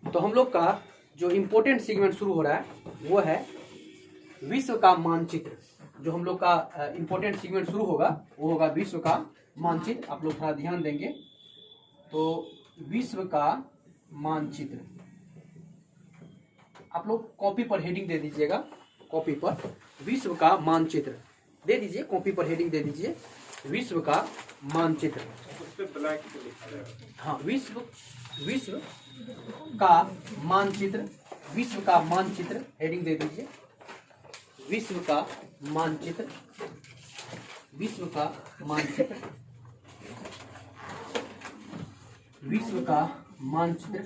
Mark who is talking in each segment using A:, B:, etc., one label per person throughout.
A: तो हम लोग का जो इम्पोर्टेंट सेगमेंट शुरू हो रहा है वो है विश्व का मानचित्र। जो हम लोग का इम्पोर्टेंट सेगमेंट शुरू होगा वो होगा विश्व का मानचित्र। आप लोग थोड़ा ध्यान देंगे तो विश्व का मानचित्र आप लोग कॉपी पर हेडिंग दे दीजिएगा। कॉपी पर विश्व का मानचित्र दे दीजिए, कॉपी पर हेडिंग दे दीजिए विश्व का मानचित्र। हाँ, विश्व का मानचित्र, विश्व का मानचित्र हेडिंग दे दीजिए। विश्व का मानचित्र, विश्व का मानचित्र, विश्व का मानचित्र,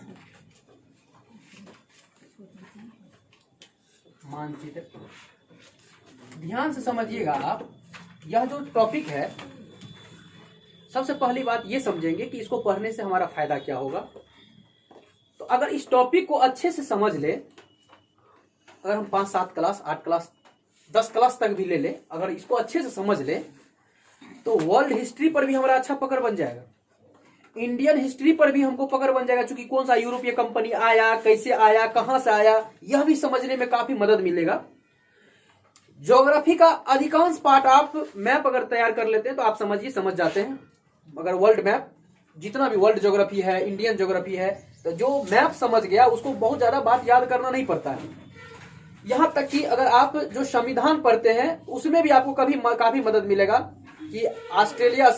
A: मानचित्र। ध्यान से समझिएगा आप, यह जो टॉपिक है सबसे पहली बात ये समझेंगे कि इसको पढ़ने से हमारा फायदा क्या होगा। तो अगर इस टॉपिक को अच्छे से समझ ले, अगर हम 5-7 क्लास 8 क्लास 10 क्लास तक भी ले ले, अगर इसको अच्छे से समझ ले तो वर्ल्ड हिस्ट्री पर भी हमारा अच्छा पकड़ बन जाएगा, इंडियन हिस्ट्री पर भी हमको पकड़ बन जाएगा। क्योंकि कौन सा यूरोपीय कंपनी आया, कैसे आया, कहां से आया, यह भी समझने में काफी मदद मिलेगा। ज्योग्राफी का अधिकांश पार्ट आप मैप अगर तैयार कर लेते हैं तो आप समझ जाते हैं। अगर वर्ल्ड मैप, जितना भी वर्ल्ड ज्योग्राफी है, इंडियन ज्योग्राफी है, तो जो मैप समझ गया उसको बहुत ज्यादा बात याद करना नहीं पड़ता है। यहां तक कि अगर आप जो संविधान पढ़ते हैं उसमें भी आपको काफी मदद मिलेगा कि ऑस्ट्रेलिया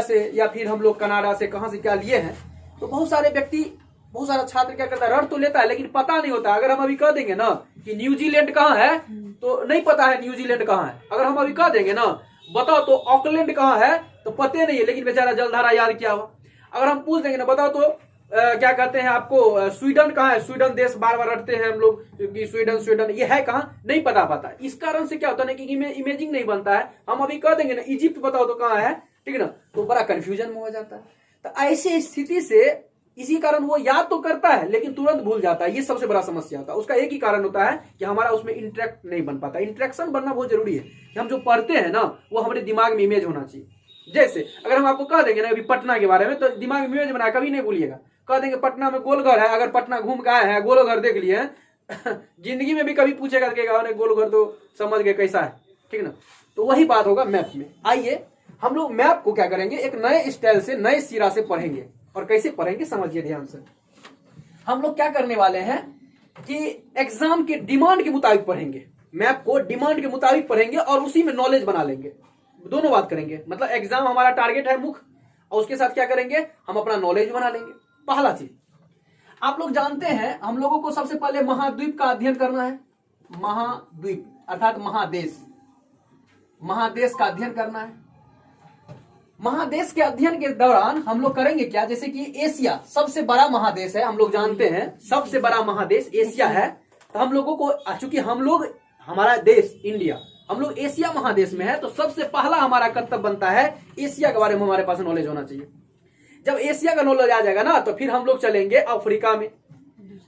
A: से या फिर हम लोग कनाडा से कहां से क्या लिए हैं। तो बहुत सारे व्यक्ति, बहुत सारा छात्र क्या करता है, रट तो लेता है लेकिन पता नहीं होता। अगर हम अभी कह देंगे ना कि न्यूजीलैंड कहाँ है तो नहीं पता है न्यूजीलैंड कहाँ है। अगर हम अभी कह देंगे ना बताओ तो ऑकलैंड कहाँ है तो पते नहीं है, लेकिन बेचारा जलधारा याद किया हुआ। अगर हम पूछ देंगे ना बताओ तो क्या कहते हैं आपको स्वीडन कहाँ है, स्वीडन देश बार बार रटते हैं हम लोग कि स्वीडन ये है कहाँ, नहीं पता पाता। इस कारण से क्या होता है कि इमेजिंग नहीं बनता है। हम अभी कह देंगे ना इजिप्ट बताओ तो कहाँ है, ठीक है ना, तो बड़ा कंफ्यूजन में हो जाता है। तो ऐसी स्थिति से इसी कारण वो याद तो करता है लेकिन तुरंत भूल जाता है। ये सबसे बड़ा समस्या होता है। उसका एक ही कारण होता है कि हमारा उसमें इंटरेक्ट नहीं बन पाता। इंटरेक्शन बनना बहुत जरूरी है कि हम जो पढ़ते हैं ना वो हमारे दिमाग में इमेज होना चाहिए। जैसे अगर हम आपको कह देंगे ना अभी पटना के बारे में तो दिमाग में इमेज बनाया, कभी नहीं भूलिएगा। कह देंगे पटना में गोलघर है, अगर पटना घूम के आए हैं गोलघर देख लिए हैं जिंदगी में भी कभी पूछेगा कि गोलघर तो समझ गए कैसा है, ठीक ना। तो वही बात होगा मैप में। आइए हम लोग मैप को क्या करेंगे, एक नए स्टाइल से, नए सिरा से पढ़ेंगे। और कैसे पढ़ेंगे समझिए ध्यान से। हम लोग क्या करने वाले हैं कि एग्जाम के डिमांड के मुताबिक पढ़ेंगे, मैप को डिमांड के मुताबिक पढ़ेंगे और उसी में नॉलेज बना लेंगे। दोनों बात करेंगे, मतलब एग्जाम हमारा टारगेट है मुख्य और उसके साथ क्या करेंगे हम अपना नॉलेज बना लेंगे। पहला चीज आप लोग जानते हैं हम लोगों को सबसे पहले महाद्वीप का अध्ययन करना है। महाद्वीप अर्थात महादेश, महादेश का अध्ययन करना है। महादेश के अध्ययन के दौरान हम लोग करेंगे क्या, जैसे कि एशिया सबसे बड़ा महादेश है, हम लोग जानते हैं सबसे बड़ा महादेश एशिया है। तो हम लोगों को, चूंकि हम लोग, हमारा देश इंडिया, हम लोग एशिया महादेश में है, तो सबसे पहला हमारा कर्तव्य बनता है एशिया के बारे में हमारे पास नॉलेज होना चाहिए। जब एशिया का नॉलेज आ जाएगा ना तो फिर हम लोग चलेंगे अफ्रीका में,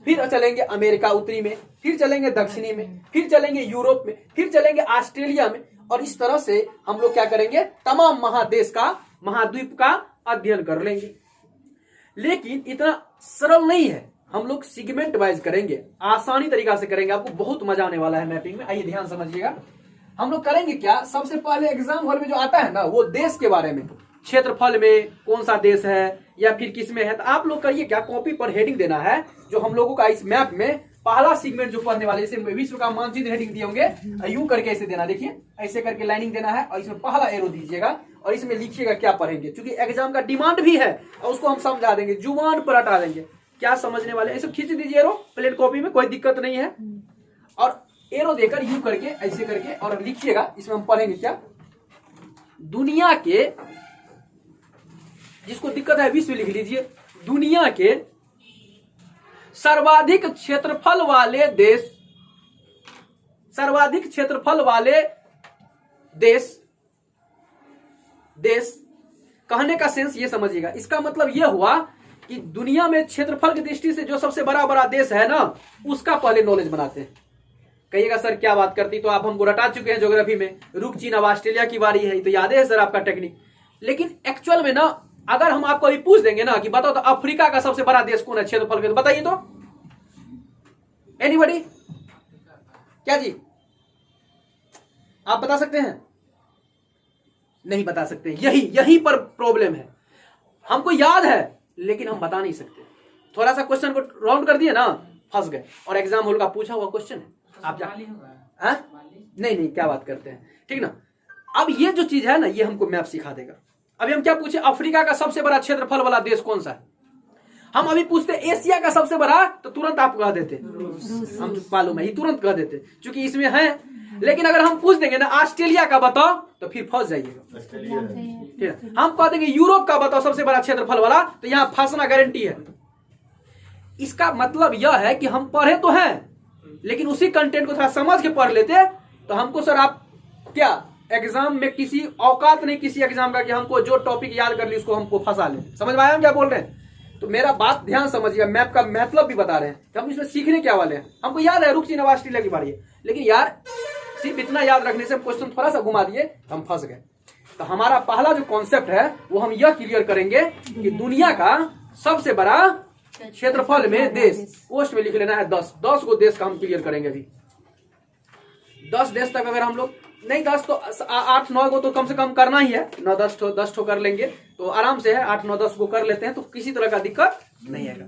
A: फिर चलेंगे अमेरिका उत्तरी में, फिर चलेंगे दक्षिणी में, फिर चलेंगे यूरोप में, फिर चलेंगे ऑस्ट्रेलिया में। और इस तरह से हम लोग क्या करेंगे, तमाम महादेश का, महाद्वीप का अध्ययन कर लेंगे। लेकिन इतना सरल नहीं है, हम लोग सेगमेंट वाइज करेंगे, आसानी तरीका से करेंगे। आपको बहुत मजा आने वाला है मैपिंग में। आइए ध्यान समझिएगा। हम लोग करेंगे क्या, सबसे पहले एग्जाम हॉल में जो आता है ना वो देश के बारे में, क्षेत्रफल में कौन सा देश है या फिर किस में है। तो आप लोग करिए क्या, कॉपी पर हेडिंग देना है जो हम लोगों का इस मैप में पहला सेगमेंट जो पढ़ने वाले, जैसे विश्व का मानचित्र हेडिंग दिए होंगे, यूं करके ऐसे देना, देखिए ऐसे करके लाइनिंग देना है और इसमें पहला एरो दीजिएगा और इसमें लिखिएगा क्या पढ़ेंगे। क्योंकि एग्जाम का डिमांड भी है और उसको हम समझा देंगे, जुबान पर हटा देंगे। क्या समझने वाले ऐसे खींच दीजिए एरो प्लेन कॉपी में, कोई दिक्कत नहीं है। और एरो देकर यूं करके ऐसे करके और लिखिएगा, इसमें हम पढ़ेंगे क्या, दुनिया के, जिसको दिक्कत है विश्व लिख लीजिए, दुनिया के सर्वाधिक क्षेत्रफल वाले देश, सर्वाधिक क्षेत्रफल वाले देश, देश कहने का सेंस ये समझिएगा। इसका मतलब ये हुआ कि दुनिया में क्षेत्रफल की दृष्टि से जो सबसे बड़ा बड़ा देश है ना उसका पहले नॉलेज बनाते हैं। कहिएगा सर क्या बात करती, तो आप हमको रटा चुके हैं ज्योग्राफी में, रुक चीन अब ऑस्ट्रेलिया की बारी है, तो याद है सर आपका टेक्निक। लेकिन एक्चुअल में ना अगर हम आपको अभी पूछ देंगे ना कि बताओ तो अफ्रीका का सबसे बड़ा देश कौन है क्षेत्रफल के, तो बताइए तो एनीबॉडी, क्या जी आप बता सकते हैं? नहीं बता सकते। यही पर प्रॉब्लम है। हमको याद है लेकिन हम बता नहीं सकते। थोड़ा सा क्वेश्चन को राउंड कर दिए ना, फंस गए। और एग्जाम हॉल का पूछा हुआ क्वेश्चन है, आप नहीं क्या बात करते हैं, ठीक ना। अब ये जो चीज है ना, ये हमको मैप सिखा देगा। अभी हम क्या पूछे, अफ्रीका का सबसे बड़ा क्षेत्रफल वाला देश कौन सा है? हम अभी पूछते एशिया का सबसे बड़ा, तो तुरंत आप कह देते, हम मालूम है, ये तुरंत कह देते क्योंकि इसमें है। लेकिन अगर हम पूछ देंगे ना ऑस्ट्रेलिया का बताओ, तो फिर फंस जाइएगा। ठीक है, हम कह देंगे यूरोप का बताओ सबसे बड़ा क्षेत्रफल वाला, तो यहां फंसना गारंटी है। इसका मतलब यह है कि हम पढ़े तो हैं, लेकिन उसी कंटेंट को थोड़ा समझ के पढ़ लेते, तो हमको सर आप क्या एग्जाम में किसी औकात नहीं किसी एग्जाम का कि हमको जो टॉपिक याद कर ली उसको हमको फंसा ले। समझ में आया हम क्या बोल रहे हैं? तो मेरा बात ध्यान समझिए, मैप का मतलब भी बता रहे हैं कि हम इसमें सीखने क्या वाले हैं। हमको याद है रुक चीन ऑस्ट्रेलिया की बारी है, लेकिन यार सिर्फ इतना याद रखने से क्वेश्चन थोड़ा सा घुमा दिए, हम फंस गए। तो हमारा पहला जो कॉन्सेप्ट है वो हम यह क्लियर करेंगे कि दुनिया का सबसे बड़ा क्षेत्रफल में देश, पोस्ट में लिख लेना है 10 को देश का हम क्लियर करेंगे। अभी 10 देश तक अगर हम लोग नहीं 10 तो 8-9 को तो कम से कम करना ही है। 9-10 कर लेंगे तो आराम से है। 8-9-10 को कर लेते हैं तो किसी तरह का दिक्कत नहीं आएगा।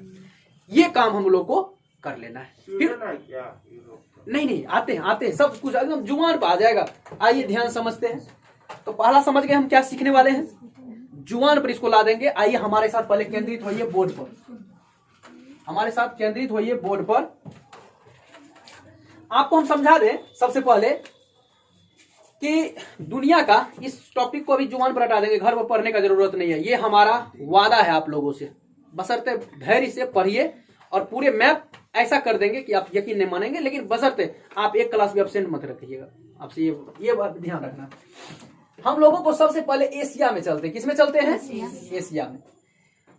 A: ये काम हम लोग को कर लेना है। फिर नहीं आते हैं सब कुछ एकदम जुबान पर आ जाएगा। आइए ध्यान समझते हैं। तो पहला समझ गए हम क्या सीखने वाले हैं, जुबान पर इसको ला देंगे। आइए हमारे साथ पहले केंद्रित होइए बोर्ड पर, हमारे साथ केंद्रित होइए बोर्ड पर। आपको हम समझा दें सबसे पहले कि दुनिया का इस टॉपिक को अभी जुबान पर हटा देंगे, घर पर पढ़ने का जरूरत नहीं है। ये हमारा वादा है आप लोगों से, बशर्ते धैर्य से पढ़िए और पूरे मैप ऐसा कर देंगे कि आप यकीन नहीं मानेंगे। लेकिन बशर्ते आप एक क्लास भी एब्सेंट मत रखिएगा। आपसे ये बात ध्यान रखना। हम लोगों को सबसे पहले एशिया में चलते हैं। किस में चलते हैं? एशिया में।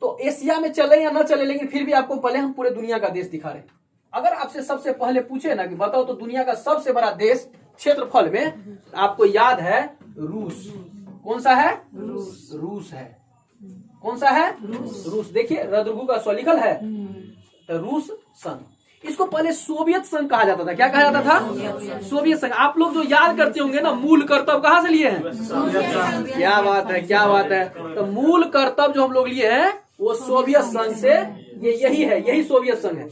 A: तो एशिया में चले या ना चले, लेकिन फिर भी आपको पहले हम पूरे दुनिया का देश दिखा रहे हैं। अगर आपसे सबसे पहले पूछे ना कि बताओ तो दुनिया का सबसे बड़ा देश क्षेत्रफल में, आपको याद है रूस। कौन सा है? रूस है। कौन सा है? रूस। देखिए रदुर्गु का स्वलिखल है तो रूस संघ। इसको पहले सोवियत संघ कहा जाता था। क्या कहा जाता था? सोवियत संघ। आप लोग जो याद करते होंगे ना, मूल कर्तव्य कहां से लिए हैं? क्या बात है, क्या बात है। तो मूल कर्तव्य जो हम लोग लिए हैं वो सोवियत संघ से, यही है, यही सोवियत संघ है।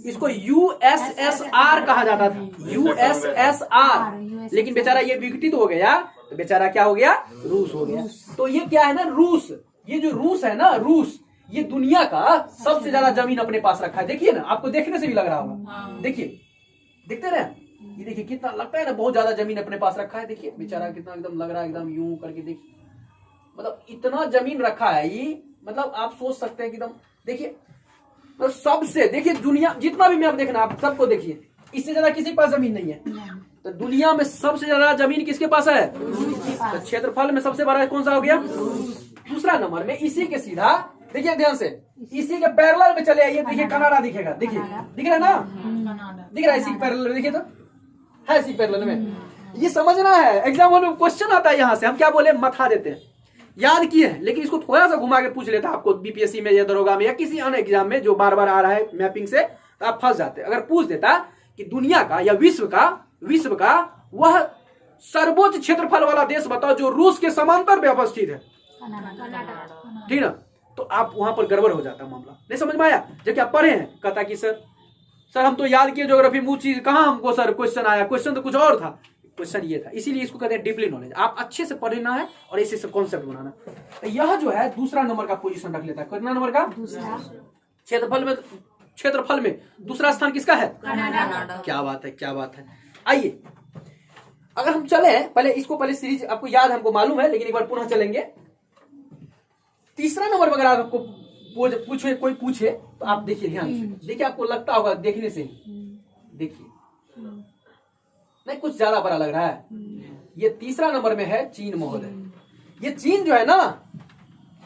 A: इसको यूएसएसआर कहा जाता था, यूएसएसआर। लेकिन बेचारा ये विघटित हो गया तो बेचारा क्या हो गया? रूस हो गया। तो ये क्या है ना, रूस। ये जो रूस है ना, रूस ये दुनिया का सबसे ज्यादा जमीन अपने पास रखा है। देखिए ना, आपको देखने से भी लग रहा होगा। देखिए, देखते रहे, ये देखिए कितना लगता है ना, बहुत ज्यादा जमीन अपने पास रखा है। देखिए बेचारा कितना एकदम लग रहा है, एकदम यूं करके देखिए, मतलब इतना जमीन रखा है ये। मतलब आप सोच सकते हैं कि एकदम देखिए, तो सबसे देखिए दुनिया जितना भी मैप देखना आप सबको देखिए, इससे ज्यादा किसी के पास जमीन नहीं है। तो दुनिया में सबसे ज्यादा जमीन किसके पास है? तो क्षेत्रफल में सबसे बड़ा कौन सा हो गया? दूसरा नंबर में इसी के सीधा देखिए ध्यान से, इसी के पैरेलल में चले आइए। देखिए कनाडा दिखेगा, देखिए दिख रहा है ना, दिख रहा है इसी के पैरेलल में। देखिए तो है इसी पैरेलल में। ये समझना है, एग्जाम में क्वेश्चन आता है यहाँ से। हम क्या बोले, मथा देते हैं, याद किए हैं, लेकिन इसको थोड़ा सा घुमा के पूछ लेता है आपको बीपीएससी में या दरोगा में या किसी अन्य एग्जाम में जो बार बार आ रहा है मैपिंग से, तो आप फंस जाते हैं। अगर पूछ देता कि दुनिया का या विश्व का वह सर्वोच्च क्षेत्रफल वाला देश बताओ जो रूस के समांतर में अवस्थित है, ठीक ना, तो आप वहां पर गड़बड़ हो जाता मामला। नहीं समझ में आया? जब क्या पढ़े हैं, कहता कि सर हम तो याद किए ज्योग्राफी, वो चीज कहाँ हमको सर क्वेश्चन आया, क्वेश्चन तो कुछ और था, क्वेश्चन ये था। इसीलिए इसको कहते हैं डीपली नॉलेज। आप अच्छे से पढ़ना है और इसी से कॉन्सेप्ट बनाना। तो यह जो है दूसरा नंबर का पोजीशन रख लेता है। कितना नंबर का? क्षेत्रफल में दूसरा स्थान किसका है? कनाडा। क्या बात है, क्या बात है। आइए अगर हम चले पहले इसको, पहले सीरीज आपको याद है, हमको मालूम है, लेकिन एक बार पुनः चलेंगे। तीसरा नंबर अगर आपको कोई पूछे तो आप देखिए ध्यान से, देखिए आपको लगता होगा देखने से, देखिए नहीं कुछ ज्यादा बड़ा लग रहा है। ये तीसरा नंबर में है चीन महोदय। ये चीन जो है ना,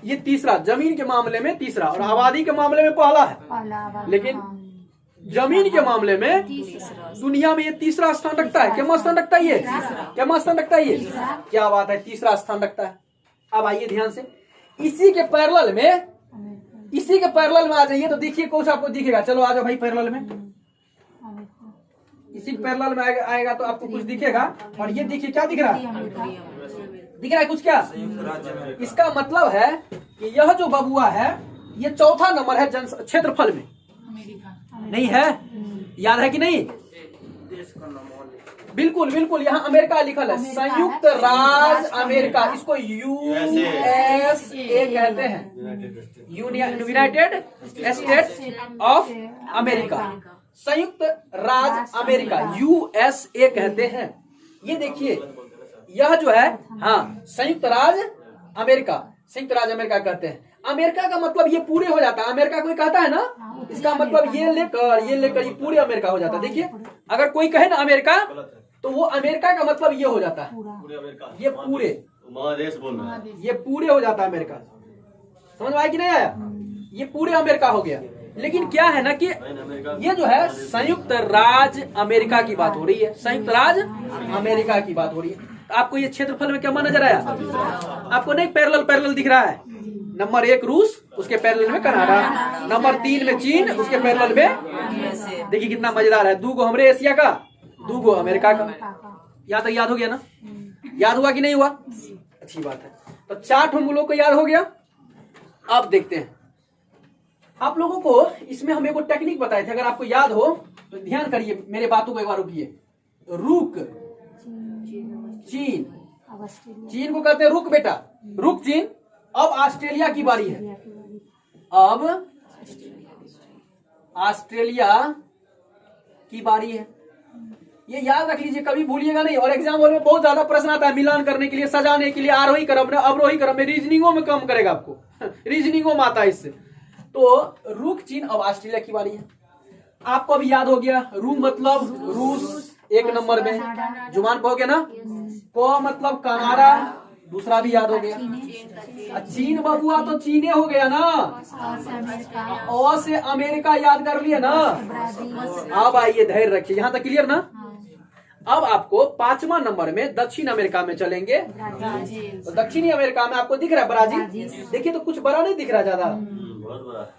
A: ये तीसरा, जमीन के मामले में तीसरा और आबादी के मामले में पहला है, लेकिन जमीन के मामले में दुनिया में ये तीसरा स्थान रखता है। क्या स्थान रखता है ये? क्या स्थान रखता है ये? क्या बात है, तीसरा स्थान रखता है। अब आइए ध्यान से, इसी के पैरेलल में आ जाइए तो देखिए कुछ आपको दिखेगा। चलो आ जाओ भाई पैरेलल में, इसी के पैरेलल में आएगा तो आपको कुछ दिखेगा। और ये देखिए क्या दिख रहा है, दिख रहा है कुछ क्या? इसका मतलब है कि यह जो बबुआ है ये चौथा नंबर है क्षेत्रफल में, नहीं है? याद है कि नहीं? बिल्कुल बिल्कुल, यहाँ अमेरिका लिखल है, संयुक्त राज्य अमेरिका, इसको USA कहते हैं, यूनाइटेड स्टेट्स ऑफ अमेरिका, संयुक्त राज्य अमेरिका, USA कहते हैं। ये देखिए यह जो है, हाँ, संयुक्त राज्य अमेरिका, संयुक्त राज्य अमेरिका कहते हैं। अमेरिका का मतलब ये पूरे हो जाता है, अमेरिका कोई कहता है ना, इसका मतलब ये लेकर ये पूरे अमेरिका हो जाता है। देखिए अगर कोई कहे ना अमेरिका, तो वो अमेरिका का मतलब ये हो जाता है, ये पूरे
B: महादेश बोल रहा है,
A: ये पूरे हो जाता है अमेरिका। समझ में आया कि नहीं आया? ये पूरे अमेरिका हो गया। लेकिन क्या है ना कि ये जो है संयुक्त राज्य अमेरिका की बात हो रही है, संयुक्त राज्य अमेरिका की बात हो रही है। तो आपको ये क्षेत्रफल में क्या नजर आया? आपको नहीं पैरेलल दिख रहा है? नंबर 1 रूस, उसके पैरेलल में कनाडा, नंबर 3 में चीन, उसके पैरेलल में, देखिए कितना मजेदार है, 2 गो हमरे एशिया का, 2 गो अमेरिका का। यहाँ तक याद हो गया ना? याद हुआ कि नहीं हुआ? अच्छी बात है। तो चार्ट हम लोग को याद हो गया। अब देखते हैं, आप लोगों को इसमें हम एक टेक्निक बताए थे, अगर आपको याद हो तो ध्यान करिए, मेरे बातों को एक बार रुकिए। रुक चीन, चीन को कहते हैं रुक बेटा, रुक चीन। अब ऑस्ट्रेलिया की बारी है, अब ऑस्ट्रेलिया की बारी है। ये याद रख लीजिए, कभी भूलिएगा नहीं। और एग्जाम हॉल में बहुत ज्यादा प्रश्न आता है मिलान करने के लिए, सजाने के लिए, आरोही क्रम, अवरोही क्रम में, रीजनिंगों में कम करेगा आपको रीजनिंगों में आता है इससे। तो रुक चीन, अब ऑस्ट्रेलिया की बारी है। आपको अभी याद हो गया, रू मतलब रूस 1 नंबर में, जुबान पर हो गया ना। को मतलब कनाडा, दूसरा भी याद हो गया। चीन बबुआ तो चीने हो गया ना, और से अमेरिका याद कर लिए ना। अब आइए धैर्य रखिए, यहाँ तक क्लियर ना? अब आपको 5वां नंबर में दक्षिण अमेरिका में चलेंगे। तो दक्षिणी अमेरिका में आपको दिख रहा है ब्राजील, देखिए तो कुछ बड़ा नहीं दिख रहा ज्यादा,
B: बहुत बड़ा।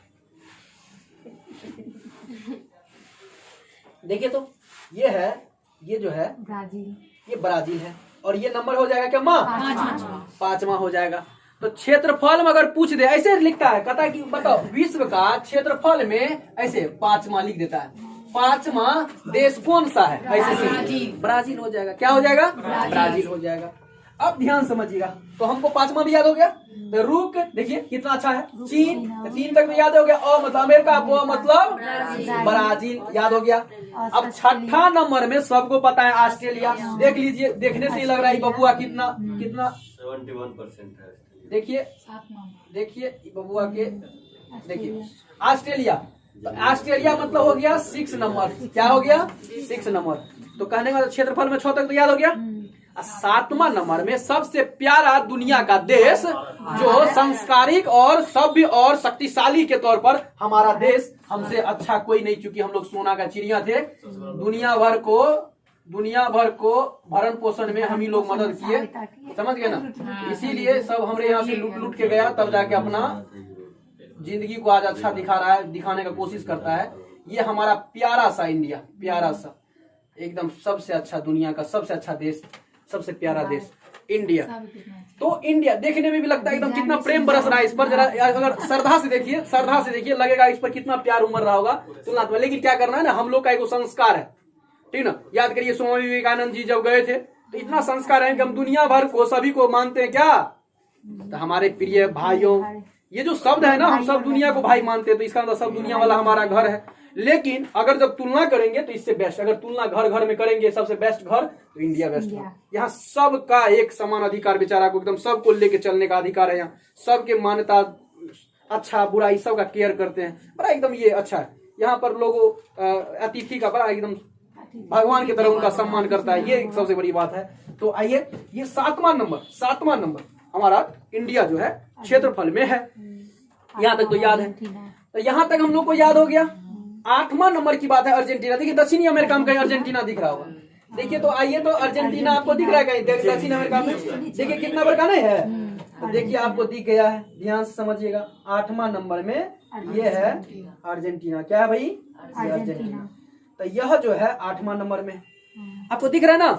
A: देखिए तो ये है, ये जो है
C: ब्राजील,
A: ये ब्राजील है। और ये नंबर हो जाएगा क्या माँ? 5वां हो जाएगा। तो क्षेत्रफल में अगर पूछ दे, ऐसे लिखता है, कहता है कि बताओ विश्व का क्षेत्रफल में, ऐसे 5वां लिख देता है, 5वां देश कौन सा है, ऐसे से ब्राजील हो जाएगा। क्या हो जाएगा? ब्राजील हो जाएगा। अब ध्यान समझिएगा, तो हमको 5वां भी याद हो गया। तो रुक देखिए कितना अच्छा है, चीन, 3 तक भी याद हो गया। और मतलब अमेरिका, वो मतलब ब्राजील याद हो गया। अब 6ठा नंबर में सबको पता है ऑस्ट्रेलिया। देख लीजिए, देखने से ही लग रहा है बबुआ कितना
B: 71% है।
A: देखिए देखिए बबुआ के, देखिए ऑस्ट्रेलिया, तो ऑस्ट्रेलिया मतलब हो गया 6 नंबर। क्या हो गया? 6 नंबर। तो कहने का क्षेत्रफल में 6 तक तो याद हो गया। 7वां नंबर में सबसे प्यारा दुनिया का देश, जो संस्कारिक और सभ्य और शक्तिशाली के तौर पर हमारा देश, हमसे अच्छा कोई नहीं, क्योंकि हम लोग सोना का चिड़िया थे। दुनिया भर को भरण पोषण में हम ही लोग मदद किए, समझ गए ना? इसीलिए सब हमारे यहाँ से लूट के गया, तब जाके अपना जिंदगी को आज अच्छा दिखा रहा है, दिखाने का कोशिश करता है। ये हमारा प्यारा सा इंडिया, प्यारा सा एकदम सबसे अच्छा, दुनिया का सबसे अच्छा देश, सबसे प्यारा देश इंडिया। तो इंडिया देखने में भी लगता है एकदम कितना प्रेम बरस रहा है इस पर। जरा अगर श्रद्धा से देखिए लगेगा इस पर कितना प्यार उमड़ रहा होगा तुलनात्मक। लेकिन क्या करना है ना, हम लोग का एक संस्कार है, ठीक ना? याद करिए स्वामी विवेकानंद जी जब गए थे तो इतना संस्कार है कि हम दुनिया भर को सभी को मानते हैं। क्या? तो हमारे प्रिय भाइयों, ये जो शब्द है ना, हम सब दुनिया को भाई मानते हैं, तो इसका मतलब सब दुनिया वाला हमारा घर है। लेकिन अगर जब तुलना करेंगे तो इससे बेस्ट, अगर तुलना घर घर में करेंगे सबसे बेस्ट घर, तो इंडिया बेस्ट है। यहाँ सबका एक समान अधिकार, बेचारा को एकदम सबको लेके चलने का अधिकार है। यहाँ सबके मान्यता, अच्छा बुराई सबका केयर करते हैं, बड़ा एकदम ये अच्छा है। यहाँ पर लोगों अतिथि का बड़ा एकदम भगवान की तरह उनका सम्मान करता है, ये सबसे बड़ी बात है। तो आइए, ये 7वां नंबर हमारा इंडिया जो है क्षेत्रफल में है। यहाँ तक तो याद है। तो यहाँ तक हम लोग को याद हो गया। 8वां नंबर की बात है अर्जेंटीना। देखिए दक्षिणी अमेरिका में कहीं अर्जेंटीना दिख रहा होगा, देखिए। तो आइए, तो अर्जेंटीना आपको दिख रहा है कहीं दक्षिण अमेरिका में? देखिए कितना बड़ा नहीं है, तो देखिए आपको दिख गया है, ध्यान से समझिएगा। 8वां नंबर में ये है अर्जेंटीना। क्या है भाई? ये अर्जेंटीना। तो यह जो है 8वां नंबर में आपको दिख रहा है ना।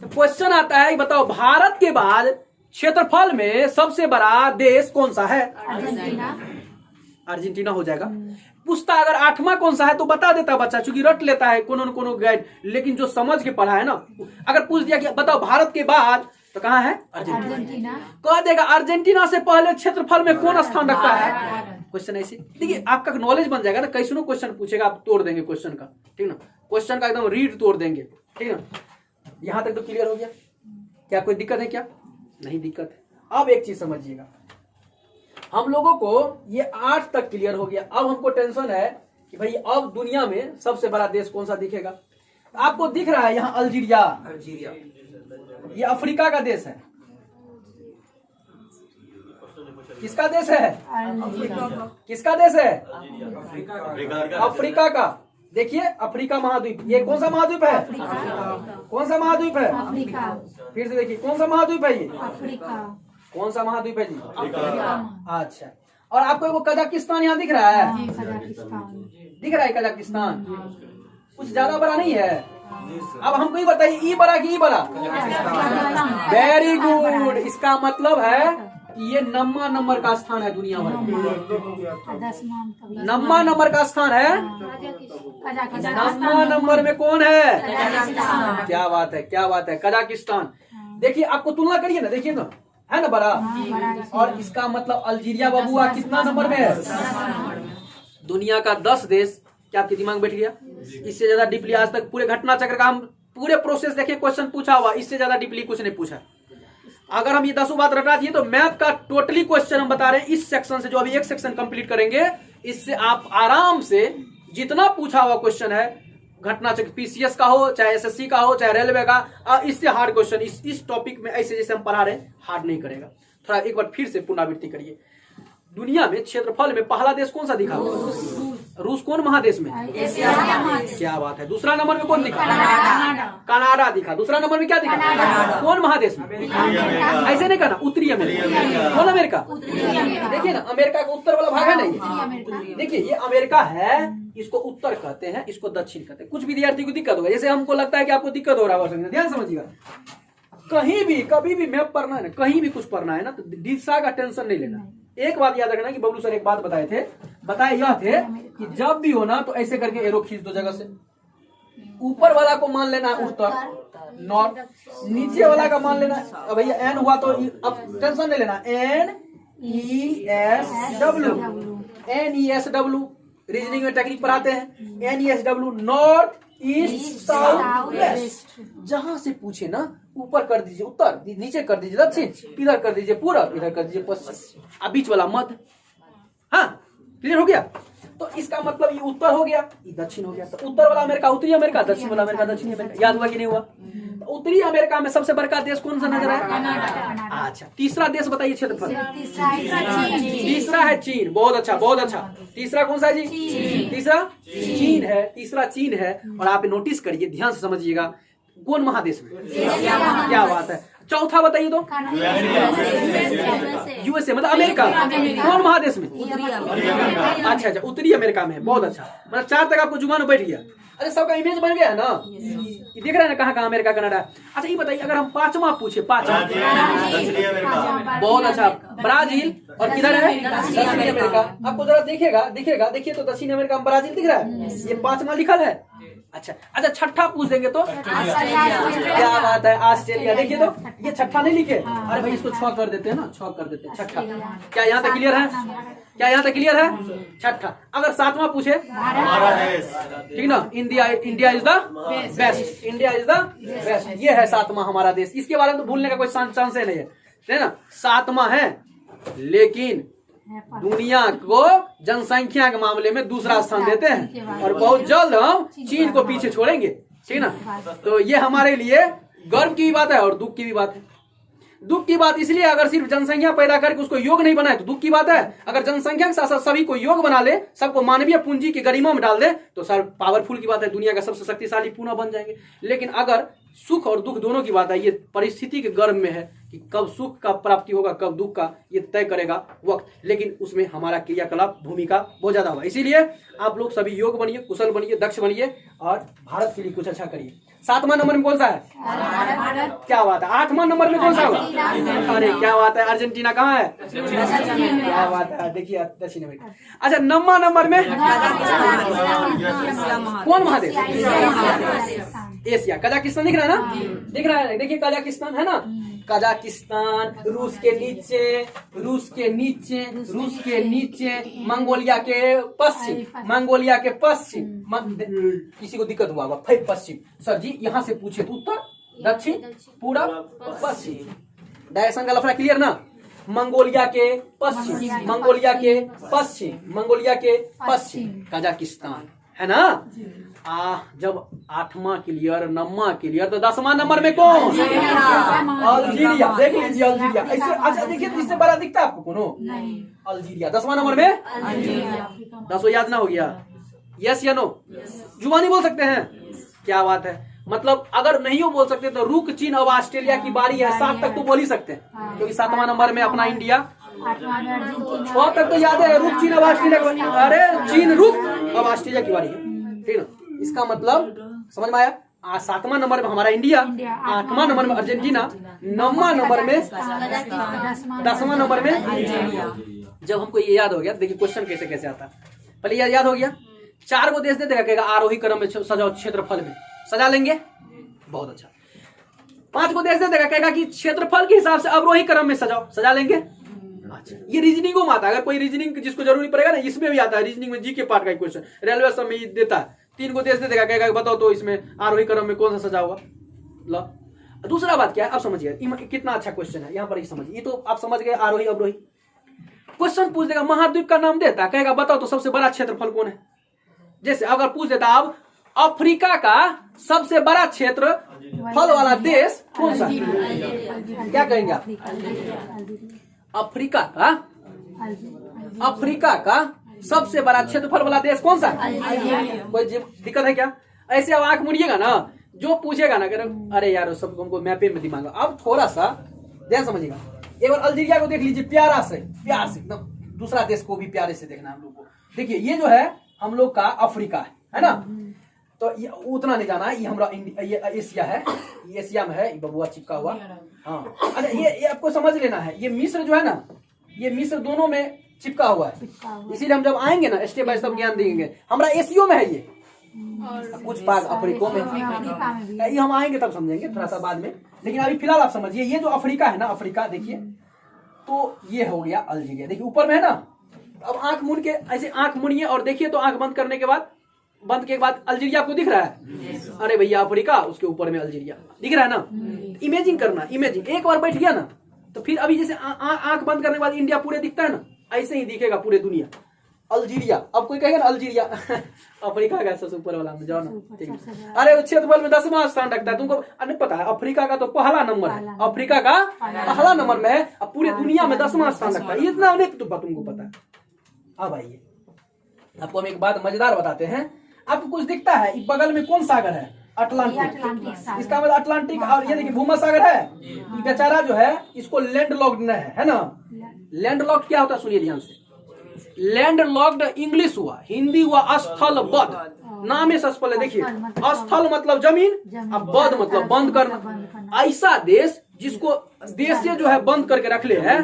A: तो क्वेश्चन आता है, बताओ भारत के बाद क्षेत्रफल में सबसे बड़ा देश कौन सा है? अर्जेंटीना हो जाएगा। पूछता अगर 8वां कौन सा है तो बता देता बच्चा, चूंकि रट लेता है कोनो गाइड, लेकिन जो समझ के पढ़ा है ना, अगर पूछ दिया कि बताओ भारत के बाद तो कहाँ है? अर्जेंटीना। कह देगा अर्जेंटीना से पहले क्षेत्रफल में कौन स्थान रखता है? क्वेश्चन ऐसे देखिए, आपका नॉलेज बन जाएगा ना। कैसे क्वेश्चन पूछेगा आप तोड़ देंगे क्वेश्चन का, ठीक ना। क्वेश्चन का एकदम रीड तोड़ देंगे, ठीक ना। यहां तक तो क्लियर हो गया। क्या कोई दिक्कत है? क्या नहीं दिक्कत है। अब एक चीज समझिएगा, हम लोगों को ये 8 तक क्लियर हो गया। अब हमको टेंशन है कि भाई अब दुनिया में सबसे बड़ा देश कौन सा दिखेगा। आपको दिख रहा है यहाँ अल्जीरिया, ये अफ्रीका का देश है। किसका देश है? किसका देश है? अफ्रीका का। देखिए अफ्रीका महाद्वीप, ये कौन सा महाद्वीप है? कौन सा महाद्वीप है? फिर से देखिए, कौन सा महाद्वीप है ये? कौन सा महाद्वीप है जी? अच्छा। और आपको वो कजाकिस्तान यहाँ दिख रहा है? दिख रहा है कजाकिस्तान। कुछ ज्यादा बड़ा नहीं है। अब हमको ये बताइए, ई बड़ा कि ई बड़ा? Very good. इसका मतलब है कि ये 9वां नंबर का स्थान है दुनिया भर में। 9वां नंबर का स्थान है। 9वां नंबर में कौन है? क्या बात है, क्या बात है, कजाकिस्तान। देखिए आपको तुलना करिए ना, देखिए ना, है ना बड़ा। और इसका मतलब अल्जीरिया बबुआ कितना नंबर में है? दुनिया का 10 देश। क्या आपके दिमाग में बैठ गया? इससे ज्यादा डीपली आज तक पूरे घटना चक्र का हम पूरे प्रोसेस देखिए, क्वेश्चन पूछा हुआ, इससे ज्यादा डीपली कुछ नहीं पूछा। अगर हम ये 10 बात रटा दिए तो मैथ का टोटली क्वेश्चन हम बता रहे हैं इस सेक्शन से, जो अभी एक सेक्शन कंप्लीट करेंगे, इससे आप आराम से जितना पूछा हुआ क्वेश्चन है घटना चक्र, पीसीएस का हो चाहे एसएससी का हो चाहे रेलवे का, इससे हार्ड क्वेश्चन इस टॉपिक में ऐसे जैसे हम पढ़ा रहे हैं हार्ड नहीं करेगा। थोड़ा एक बार फिर से पुनरावृत्ति करिए। दुनिया में क्षेत्रफल में पहला देश कौन सा दिखा? रूस। कौन महादेश में? क्या बात है। दूसरा नंबर में कौन दिखा? कनाडा दिखा। दूसरा नंबर में क्या दिखा? कौन महादेश में? ऐसे नहीं कहना, उत्तरी अमेरिका। कौन अमेरिका? देखिए ना, अमेरिका का उत्तर वाला भाग है नहीं। देखिए ये अमेरिका है, इसको उत्तर कहते हैं, इसको दक्षिण कहते हैं। कुछ विद्यार्थी को दिक्कत होगा, जैसे हमको लगता है कि आपको दिक्कत हो रहा है, ध्यान समझिएगा। कहीं भी कभी भी मैप पढ़ना है ना, कहीं भी कुछ पढ़ना है ना, तो दिशा का टेंशन नहीं लेना। एक बात याद रखना कि बबलू सर एक बात बताए यह थे कि जब भी हो ना तो ऐसे करके एरो खींच दो जगह से। ऊपर वाला को मान लेना उत्तर नॉर्थ, नीचे वाला का मान लेना भैया एन हुआ तो अब टेंशन नहीं लेना, NESW रीजनिंग में टेक्निक पढ़ाते हैं। NESW north east south west. जहां से पूछे ना ऊपर कर दीजिए उत्तर, नीचे कर दीजिए दक्षिण, इधर कर दीजिए पूरब, इधर कर दीजिए पश्चिम, अब बीच वाला मध्य। हाँ क्लियर हो गया। तो इसका मतलब ये उत्तर हो गया, ये दक्षिण हो गया। तो उत्तर वाला अमेरिका उत्तरी अमेरिका, दक्षिण वाला अमेरिका दक्षिणी अमेरिका। याद हुआ कि नहीं हुआ? तो उत्तरी अमेरिका में सबसे बड़ा देश कौन सा नजर आया? अच्छा। तीसरा देश बताइए क्षेत्रफल। तीसरा है चीन। बहुत अच्छा, बहुत अच्छा। तीसरा कौन सा है जी? तीसरा चीन है। तीसरा चीन है। और आप नोटिस करिए, ध्यान से समझिएगा, कौन महादेश में? क्या बात है। चौथा बताइए तो? यूएसए मतलब अमेरिका। कौन महादेश में? अच्छा अच्छा, उत्तरी अमेरिका में है। बहुत अच्छा, मतलब 4 तक आपको जुबान बैठ गया। अच्छा, सबका इमेज बन गया है ना? ये देख रहे हैं ना कहाँ कहाँ अमेरिका कनाडा। अच्छा ये बताइए, अगर हम 5वां पूछे, 5वां। बहुत अच्छा, ब्राजील। और किधर है? दक्षिणी अमेरिका। आपको जरा दिखेगा, देखिए तो दक्षिणी अमेरिका में ब्राजील दिख रहा है, ये 5वां लिखल है। अच्छा अच्छा, छठा पूछ देंगे तो? क्या बात है, ऑस्ट्रेलिया। देखिए तो ये छठा नहीं लिखे, अरे भाई इसको 6 कर देते हैं ना, 6 कर देते हैं। छठा। क्या यहाँ तक क्लियर है? क्या यहाँ तक क्लियर है? छठा। अगर 7वां पूछे, ठीक ना, India is the best. India is the best, ये है 7वां हमारा देश। इसके बारे में तो भूलने का कोई चांस नहीं है ना। 7वां है, लेकिन दुनिया को जनसंख्या के मामले में दूसरा स्थान देते हैं, और बहुत जल्द हम चीन को पीछे छोड़ेंगे, ठीक ना। तो ये हमारे लिए गर्व की भी बात है और दुख की भी बात है। दुख की बात इसलिए, अगर सिर्फ जनसंख्या पैदा करके उसको योग नहीं बनाए तो दुख की बात है। अगर जनसंख्या के साथ साथ सभी को योग बना ले, सबको मानवीय पूंजी की गरिमा में डाल दे, तो सर पावरफुल की बात है, दुनिया का सबसे शक्तिशाली पूना बन जाएंगे। लेकिन अगर सुख और दुख दोनों की बात है, ये परिस्थिति के गर्भ में है कि कब सुख का प्राप्ति होगा, कब दुख का, ये तय करेगा वक्त। लेकिन उसमें हमारा क्रियाकलाप भूमिका बहुत ज्यादा होगा। इसीलिए आप लोग सभी योग बनिए, कुशल बनिए, दक्ष बनिए और भारत के लिए कुछ अच्छा करिए। 7वां नंबर में कौन सा है? क्या बात है। 8वां नंबर में कौन सा होगा? अरे क्या बात है, अर्जेंटीना कहाँ है? क्या बात है, देखिए दक्षिण अमेरिका। अच्छा 9वां नंबर में कौन महादेश? एशिया, कजाकिस्तान दिख रहा है ना? दिख रहा है, देखिए कजाकिस्तान है ना, कजाकिस्तान, रूस के नीचे, रूस के नीचे, रूस के नीचे, मंगोलिया के पश्चिम, मंगोलिया के पश्चिम, किसी को दिक्कत हुआ होगा, पश्चिम सर जी यहाँ से पूछे तो उत्तर, दक्षिण, पूरा, पश्चिम, डायरेक्शन का लफड़ा क्लियर ना? मंगोलिया के पश्चिम, मंगोलिया के पश्चिम, मंगोलिया के पश्चिम, कजाकिस्तान है ना। जब 8वां क्लियर, 9वां क्लियर, तो 10वां नंबर में कौन? अल्जीरिया। देख लीजिए अल्जीरिया ऐसे। अच्छा देखिए तो इससे बड़ा दिखता है आपको कोनो? अल्जीरिया 10वां नंबर में। 10 याद ना हो गया? यस या नो? जुबानी बोल सकते हैं? क्या बात है। मतलब अगर नहीं हो बोल सकते तो रुक, चीन, अब ऑस्ट्रेलिया की बारी है। 7 तक तो बोल ही सकते हैं, क्योंकि 7वां नंबर में अपना इंडिया। 6 तक तो याद है, रुक, चीन, अब ऑस्ट्रेलिया। अरे चीन रुक, अब ऑस्ट्रेलिया की बारी है, ठीक है। इसका मतलब समझ में आया? 7वां नंबर में हमारा इंडिया, 8वां नंबर में अर्जेंटीना, 9वां नंबर में, 10वां नंबर में। जब हमको ये याद हो गया, देखिए क्वेश्चन कैसे कैसे आता है। पहले याद हो गया, 4 को देश दे देगा, कहेगा आरोही क्रम में सजाओ, क्षेत्रफल में सजा लेंगे, बहुत अच्छा। 5 को देश दे देगा, कहेगा कि क्षेत्रफल के हिसाब से अवरोही क्रम में सजाओ, सजा लेंगे। अच्छा, ये रीजनिंग में आता है। अगर कोई रीजनिंग जिसको जरूरी पड़ेगा ना, इसमें भी आता है। रीजनिंग में जीके पार्ट का क्वेश्चन, रेलवे सब में देता है। 3 को देश दे देगा, कहेगा बताओ तो इसमें आरोही क्रम में कौन सा सजा होगा। लो दूसरा बात क्या है, आप समझिए कितना अच्छा क्वेश्चन है। यहाँ पर ही समझिए, ये तो आप समझ गए आरोही अवरोही। क्वेश्चन पूछ देगा, महाद्वीप का नाम देता, कहेगा बताओ तो सबसे बड़ा क्षेत्रफल कौन है। जैसे अगर पूछ देता अब अफ्रीका का सबसे बड़ा क्षेत्र फल वाला देश कौन सा, क्या कहेंगे आप? अफ्रीका का सबसे बड़ा क्षेत्रफल वाला देश कौन सा? कोई दिक्कत है क्या? ऐसे अब आंख मुड़िएगा ना, जो पूछेगा ना, अरे यार सब हमको मैपे में दिमाग। अब थोड़ा सा ध्यान समझिएगा। एक बार अल्जीरिया को देख लीजिए, प्यार से एकदम। दूसरा देश को भी प्यारे से देखना हम लोग को। देखिए ये जो है हम लोग का अफ्रीका है ना, तो ये उतना नहीं जाना है। ये हमारा ये एशिया है, ये एशिया में है, ये बबुआ चिपका हुआ। हाँ अच्छा, ये आपको समझ लेना है। ये मिस्र जो है ना, ये मिस्र दोनों में चिपका हुआ है। इसीलिए हम जब आएंगे ना स्टेप बाय स्टेप ज्ञान देंगे। हमारा एशियो में है ये, कुछ पार्ट अफ्रीका में। ये हम आएंगे तब समझेंगे थोड़ा सा बाद में, लेकिन अभी फिलहाल आप समझिए। ये जो अफ्रीका है ना, अफ्रीका देखिए तो ये हो गया अल्जीरिया। देखिए ऊपर में है ना। अब आंख मूंद के ऐसे आंख मुड़िए और देखिए, तो आंख बंद करने के बाद, बंद के बाद अल्जीरिया आपको दिख रहा है? अरे भैया अफ्रीका, उसके ऊपर में अल्जीरिया दिख रहा है ना। इमेजिंग करना, इमेजिंग। एक बार बैठ गया ना तो फिर अभी जैसे आंख बंद करने के बाद इंडिया पूरे दिखता है ना, ऐसे ही दिखेगा पूरे दुनिया। अल्जीरिया, अब कोई कहेगा ना अल्जीरिया अफ्रीका का सबसे ऊपर वाला में जाओ ना, ठीक है। अरे क्षेत्रफल में 10वां स्थान रखता है, तुमको नहीं पता है? अफ्रीका का तो पहला नंबर है, अफ्रीका का पहला नंबर में है, अब पूरे दुनिया में 10वां स्थान रखता है। इतना नहीं तुमको पता है। अब आइए आपको हम एक बात मजेदार बताते हैं। आपको कुछ दिखता है, बगल में कौन सागर है? अटलांटिक। इसका मतलब अटलांटिक। और ये देखिए भूमध्य सागर है। ये बेचारा जो है इसको लैंड लॉक्ड न है ना। लैंड लॉक्ड क्या होता है सुनिए ध्यान से। लैंड लॉक्ड इंग्लिश हुआ, हिंदी हुआ स्थलबद्ध। नाम से स्पष्ट है, देखिए स्थल मतलब जमीन, अब बद्ध मतलब बंद करना। ऐसा देश जिसको देश से जो है बंद करके रख ले है,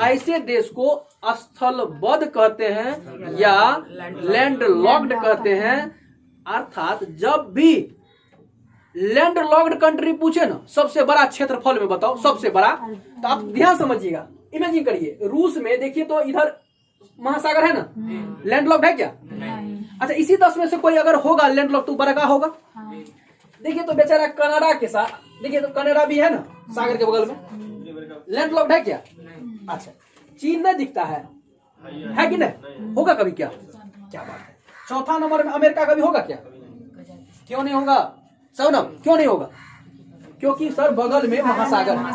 A: ऐसे देश को स्थलबद्ध कहते हैं या लैंड लॉक्ड कहते हैं। अर्थात जब भी लैंड लॉक्ड कंट्री पूछे ना सबसे बड़ा क्षेत्रफल में बताओ सबसे बड़ा, तो आप ध्यान समझिएगा, इमेजिन करिए। रूस में देखिए तो इधर महासागर है ना, लैंड लॉक्ड है क्या? अच्छा, इसी 10 में से कोई अगर होगा लैंड लॉक्ड तो बड़ा का होगा? देखिए तो बेचारा कनाडा के साथ, देखिए तो कनाडा भी है ना सागर के बगल में, लैंड लॉक्ड है क्या? अच्छा, चीन नहीं दिखता है कि नहीं? होगा कभी क्या? क्या बात है। चौथा नंबर में अमेरिका का भी होगा क्या? क्यों नहीं होगा? सवनम क्यों नहीं होगा? क्योंकि सर बगल में महासागर है।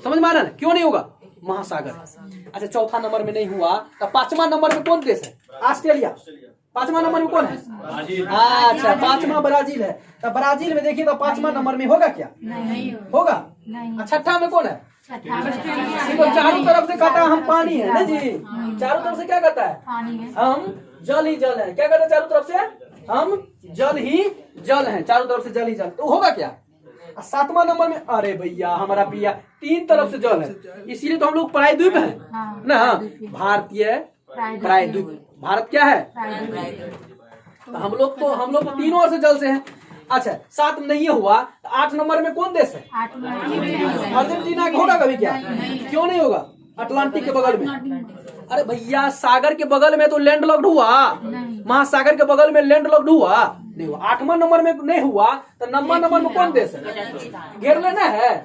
A: समझ में आ रहा है? क्यों नहीं होगा? महासागर। अच्छा, चौथा नंबर में नहीं हुआ तो 5वां नंबर में कौन देश है? ऑस्ट्रेलिया। पांचवा नंबर में कौन है?
B: ब्राजील।
A: अच्छा, पांचवा ब्राजील है। तो ब्राजील में देखिए तो पांचवा नंबर में होगा क्या? होगा। छठा में कौन है? तो चारों तरफ से कहता है हम पानी है ना जी, चारों तरफ से क्या कहता है? हम जल ही जल है। क्या कहता है चारों तरफ से? हम जल ही जल हैं, चारों तरफ से जल ही जल। तो होगा क्या? सातवां नंबर में, अरे भैया हमारा पिया, तीन तरफ से जल है, इसीलिए तो हम लोग प्रायद्वीप हैं ना, भारतीय प्रायद्वीप। भारत क्या है? तो हम लोग तो तीनों ओर से जल से हैं। अच्छा, 7 नहीं हुआ तो 8 नंबर में कौन देश है? अर्जेंटीना का होगा कभी क्या? क्यों नहीं होगा? अटलांटिक के बगल में। अरे भैया सागर के बगल में तो लैंड लॉक्ड हुआ, महासागर के बगल में लैंड लॉक्ड हुआ नहीं हुआ। 8वां नंबर में नहीं हुआ तो 9वां नंबर में कौन देश है? घेर लेना है।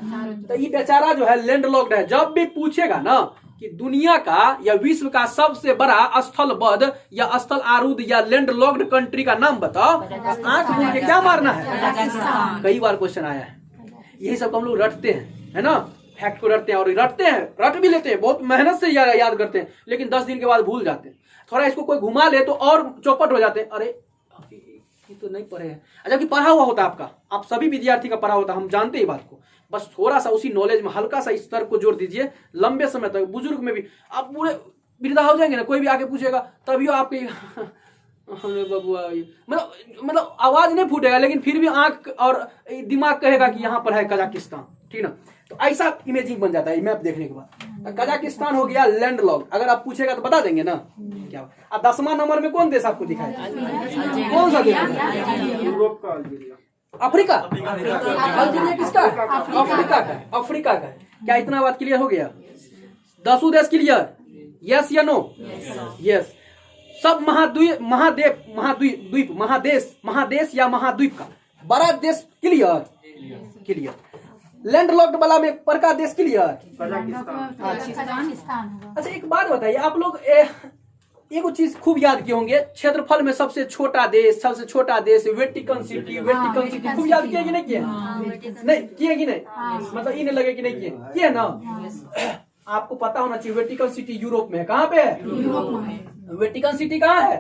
A: तो ये बेचारा जो है लैंड लॉक्ड है। जब भी पूछेगा ना कि दुनिया का या विश्व का सबसे बड़ा स्थलबद्ध या स्थल आरूढ़ या लैंड लॉक्ड कंट्री का नाम बताओ, आंख मूंद के क्या मारना है? कई बार क्वेश्चन आया है। यही सब हम लोग रटते हैं, है ना, फैक्ट को रटते हैं और रटते हैं, रट भी लेते हैं, बहुत मेहनत से याद करते हैं, लेकिन 10 दिन के बाद भूल जाते हैं। थोड़ा इसको कोई घुमा ले तो और चौपट हो जाते हैं। अरे ये तो नहीं पढ़े हैं, जबकि पढ़ा हुआ होता आपका, आप सभी विद्यार्थी का पढ़ा होता, हम जानते हैं बात को। बस थोड़ा सा उसी नॉलेज में हल्का सा इस स्तर को जोड़ दीजिए, लंबे समय तक बुजुर्ग में भी आप पूरे वृद्धा हो जाएंगे ना, कोई भी आके पूछेगा तभी आपके बबुआ मतलब आवाज नहीं फूटेगा, लेकिन फिर भी आंख और दिमाग कहेगा कि यहाँ पर है कजाकिस्तान, ठीक ना। तो ऐसा इमेजिंग बन जाता है मैप देखने के बाद। कजाकिस्तान हो गया लैंड लॉक, अगर आप पूछेगा तो बता देंगे ना क्या। अब 10वां नंबर में कौन देश आपको दिखाई? कौन सा देश?
C: यूरोप का अल्जीरिया।
A: अफ्रीका। अल्जीरिया किसका? अफ्रीका का। अफ्रीका का। क्या इतना बात क्लियर हो गया? 10 देश क्लियर? यस या नो? यस। सब महादेश या महाद्वीप का बड़ा देश क्लियर? क्लियर। लैंड लॉक्ड वाला में पर का देश क्लियर? अच्छा एक बात बताइए, आप लोग एक चीज खूब याद किए होंगे, क्षेत्रफल में सबसे छोटा देश वेटिकन सिटी खूब याद किए कि नहीं किए? नहीं किए कि नहीं? मतलब ये नहीं लगे कि नहीं किए ना। आपको पता होना चाहिए वेटिकन सिटी यूरोप में है। कहाँ पे है? वेटिकन सिटी कहाँ है?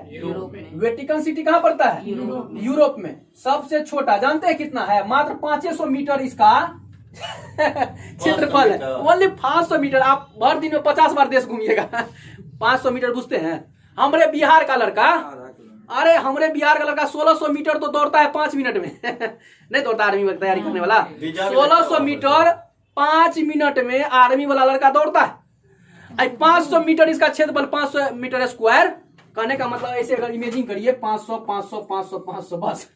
A: वेटिकन सिटी कहाँ पड़ता है? यूरोप में। सबसे छोटा जानते हैं कितना है? मात्र 500 मीटर इसका क्षेत्रफल है। Only 500 metre. आप भर दिन में 50 बार देश घूमिएगा। 500 मीटर बुझते हैं? हमरे बिहार का लड़का, अरे हमरे बिहार का लड़का 1600 मीटर तो दौड़ता है 5 मिनट में। नहीं दौड़ता आर्मी में तैयारी करने वाला? 1600 मीटर 5 मिनट में आर्मी वाला लड़का दौड़ता है। 500 मीटर इसका क्षेत्रफल, 500 मीटर स्क्वायर। कहने का मतलब ऐसे अगर इमेजिंग करिए 500 बस,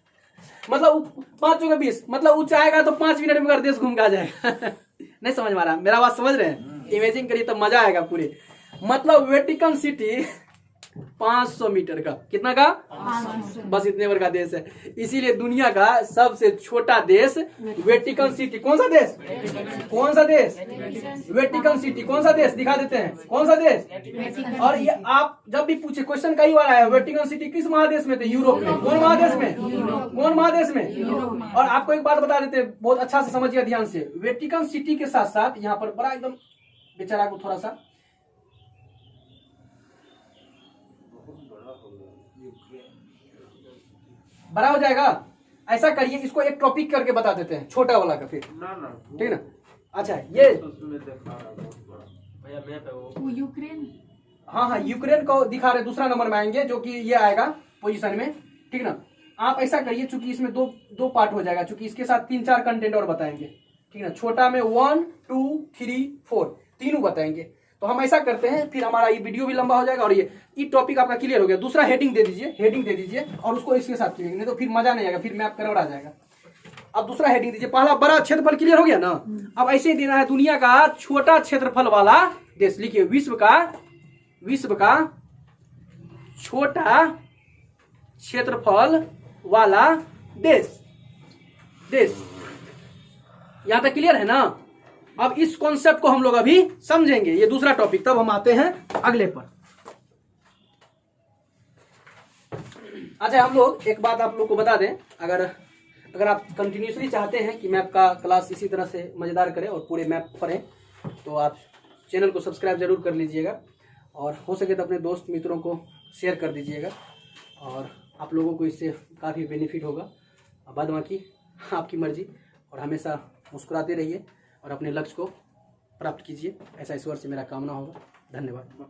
A: मतलब 5 के 20, मतलब ऊंचाएगा तो 5 मिनट में देश घूम के आ जाएगा। नहीं समझ में आ रहा? मेरा बात समझ रहे हैं? इमेजिंग करिए तो मजा आएगा पूरे। मतलब वेटिकन सिटी 500 मीटर का, कितना का? 500। बस इतने भर का देश है। इसीलिए दुनिया का सबसे छोटा देश वेटिकन सिटी। कौन सा देश? कौन सा देश? Vatican city. कौन सा देश? दिखा देते हैं कौन सा देश। और ये आप जब भी पूछे, क्वेश्चन कई बार आया, वेटिकन सिटी किस महादेश में थे? यूरोप में। कौन महादेश में? कौन महादेश में? और आपको एक बात बता देते हैं, बहुत अच्छा से समझिए ध्यान से। वेटिकन सिटी के साथ साथ यहाँ पर बड़ा एकदम बेचारा को थोड़ा सा बड़ा हो जाएगा। ऐसा करिए, इसको एक टॉपिक करके बता देते हैं, छोटा वाला का, फिर ठीक ना। अच्छा ये
D: वो यूक्रेन,
A: हाँ यूक्रेन को दिखा रहे, दूसरा नंबर में आएंगे, जो कि ये आएगा पोजीशन में, ठीक ना। आप ऐसा करिए, चूंकि इसमें दो पार्ट हो जाएगा, चूंकि इसके साथ 3-4 कंटेंट और बताएंगे, ठीक ना। छोटा में 1, 2, 3, 4 तीनों बताएंगे। तो हम ऐसा करते हैं, फिर हमारा ये वीडियो भी लंबा हो जाएगा और ये टॉपिक आपका क्लियर हो गया। दूसरा हेडिंग दे दीजिए और उसको इसके साथ क्लियर, नहीं तो फिर मजा नहीं आएगा, फिर मैप करवड़ आ जाएगा। अब दूसरा हेडिंग दीजिए। पहला बड़ा क्षेत्रफल क्लियर हो गया ना। अब ऐसे ही देना है दुनिया का छोटा क्षेत्रफल वाला देश। लिखिए विश्व का छोटा क्षेत्रफल वाला देश। यहां तक क्लियर है ना। अब इस कॉन्सेप्ट को हम लोग अभी समझेंगे, ये दूसरा टॉपिक, तब हम आते हैं अगले पर। अच्छा हम लोग एक बात आप लोग को बता दें, अगर आप कंटिन्यूसली चाहते हैं कि मैप का क्लास इसी तरह से मजेदार करें और पूरे मैप पढ़ें, तो आप चैनल को सब्सक्राइब जरूर कर लीजिएगा और हो सके तो अपने दोस्त मित्रों को शेयर कर दीजिएगा। और आप लोगों को इससे काफ़ी बेनिफिट होगा। बाद बाकी आपकी मर्जी, और हमेशा मुस्कुराते रहिए और अपने लक्ष्य को प्राप्त कीजिए, ऐसा ईश्वर से मेरा कामना होगा। धन्यवाद।